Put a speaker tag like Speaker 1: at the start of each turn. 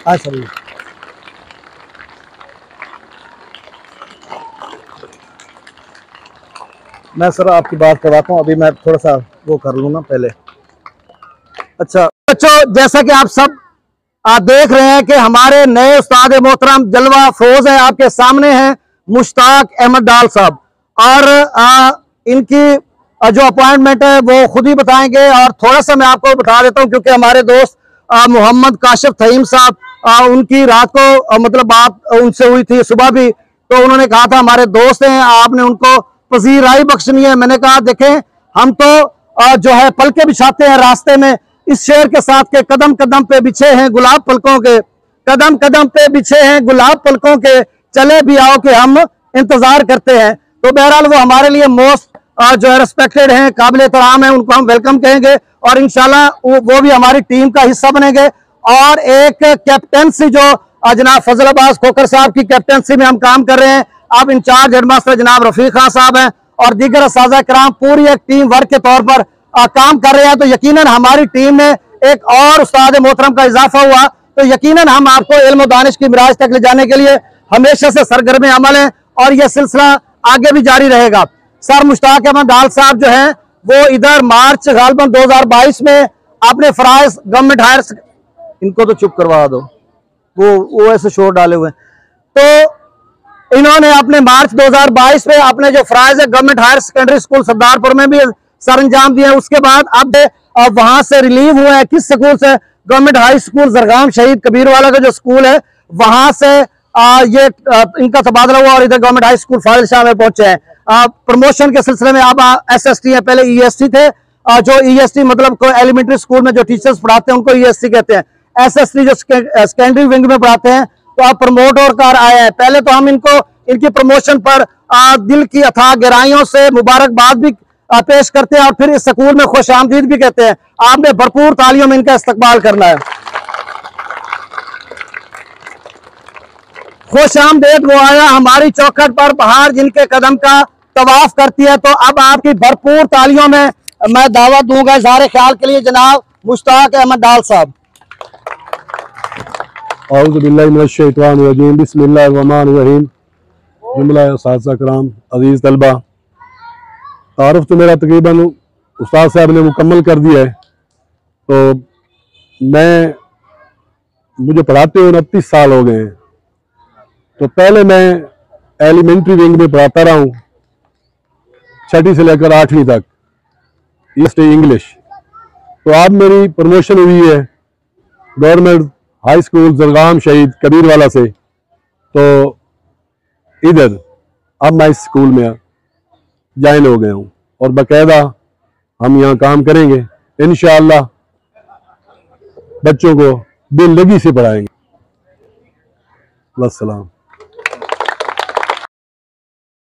Speaker 1: हाँ सर, मैं सर आपकी बात करवाता हूँ। अभी मैं थोड़ा सा वो कर लूँ ना पहले। अच्छा बच्चों, जैसा कि आप सब देख रहे हैं कि हमारे नए उस्ताद मोहतरम जलवा फरोज है, आपके सामने हैं मुश्ताक अहमद डाल साहब। और इनकी जो अपॉइंटमेंट है वो खुद ही बताएंगे। और थोड़ा सा मैं आपको बता देता हूं, क्योंकि हमारे दोस्त मोहम्मद काशिफ थईम साहब, उनकी रात को मतलब बात उनसे हुई थी, सुबह भी, तो उन्होंने कहा था हमारे दोस्त हैं, आपने उनको पजीराई बख्शनी है। मैंने कहा देखें, हम तो जो है पलके बिछाते हैं रास्ते में, इस शेर के साथ के कदम कदम पे बिछे हैं गुलाब पलकों के, कदम कदम पे बिछे हैं गुलाब पलकों के, चले भी आओ कि हम इंतजार करते हैं। तो बहरहाल वो हमारे लिए मोस्ट जो है रिस्पेक्टेड हैं, काबिल एहतराम है, उनको हम वेलकम कहेंगे और इंशाल्लाह वो भी हमारी टीम का हिस्सा बनेंगे। और एक कैप्टनसी जो जनाब फजल अब्बास खोकर साहब की कैप्टनसी में हम काम कर रहे हैं, अब इंचार्ज हेडमास्टर जनाब रफीक खान साहब हैं और दीगर असाज़ा कराम पूरी एक टीम वर्क के तौर पर काम कर रहे हैं। तो यकीनन हमारी टीम में एक और उस्ताद मोहतरम का इजाफा हुआ, तो यकीनन हम आपको इल्म और दानिश की मिराज तक ले जाने के लिए हमेशा से सरगर्म अमल है और यह सिलसिला आगे भी जारी रहेगा। सर मुश्ताक अहमद डाल साहब जो हैं वो इधर मार्च गालबन 2022 में अपने फराइज गवर्नमेंट हायर, इनको तो चुप करवा दो, वो ऐसे शोर डाले हुए हैं। तो इन्होंने अपने मार्च 2022 में अपने जो फराइज है government higher secondary school Sardarpur में भी सर अंजाम दिए। उसके बाद अब वहां से रिलीव हुए हैं, किस स्कूल से, गवर्नमेंट हाई स्कूल जरगाम शहीद कबीर वाला का जो स्कूल है वहां से ये इनका तबादला हुआ और इधर गवर्नमेंट हाई स्कूल फाजिल शाह में पहुंचे हैं। प्रमोशन के सिलसिले में अब SST है, पहले EST थे। जो EST मतलब कोई एलिमेंट्री स्कूल में जो टीचर्स पढ़ाते हैं उनको EST कहते हैं। SST जो सेकेंडरी विंग में पढ़ाते हैं, तो आप प्रमोट और कर आए हैं। पहले तो हम इनको इनकी प्रमोशन पर दिल की अथाह गहराइयों से मुबारकबाद भी पेश करते हैं और फिर इस स्कूल में खुश आमदीद भी कहते हैं। आपने भरपूर तालियों में इनका इस्तकबाल करना है। खुश आमदीद वो आया हमारी चौखट पर बहार जिनके कदम का तवाफ करती है। तो अब आपकी भरपूर तालियों में मैं दावत दूंगा इज़हार ख्याल के लिए जनाब मुश्ताक अहमद डाल साहब।
Speaker 2: औज़ु बिल्लाहि मिनश शैतानिर रजीम, बिस्मिल्लाहिर रहमानिर रहीम। जुमला उस्ताद कराम, अजीज तलबा, तारुफ तो मेरा तकरीबन उस्ताद साहब ने मुकम्मल कर दिया है। तो मुझे पढ़ाते हुए 29 साल हो गए हैं। तो पहले मैं एलिमेंट्री विंग में पढ़ाता रहा हूँ, 6वीं से लेकर 8वीं तक, ईस्ट इंग्लिश। तो अब मेरी प्रमोशन हुई है गवर्नमेंट हाई स्कूल जरगाम शहीद कबीर वाला से, तो इधर अब मैं इस स्कूल में ज्वाइन हो गया हूँ और बाकायदा हम यहाँ काम करेंगे इंशाअल्लाह, बच्चों को दिल लगी से पढ़ाएंगे। वस्सलाम।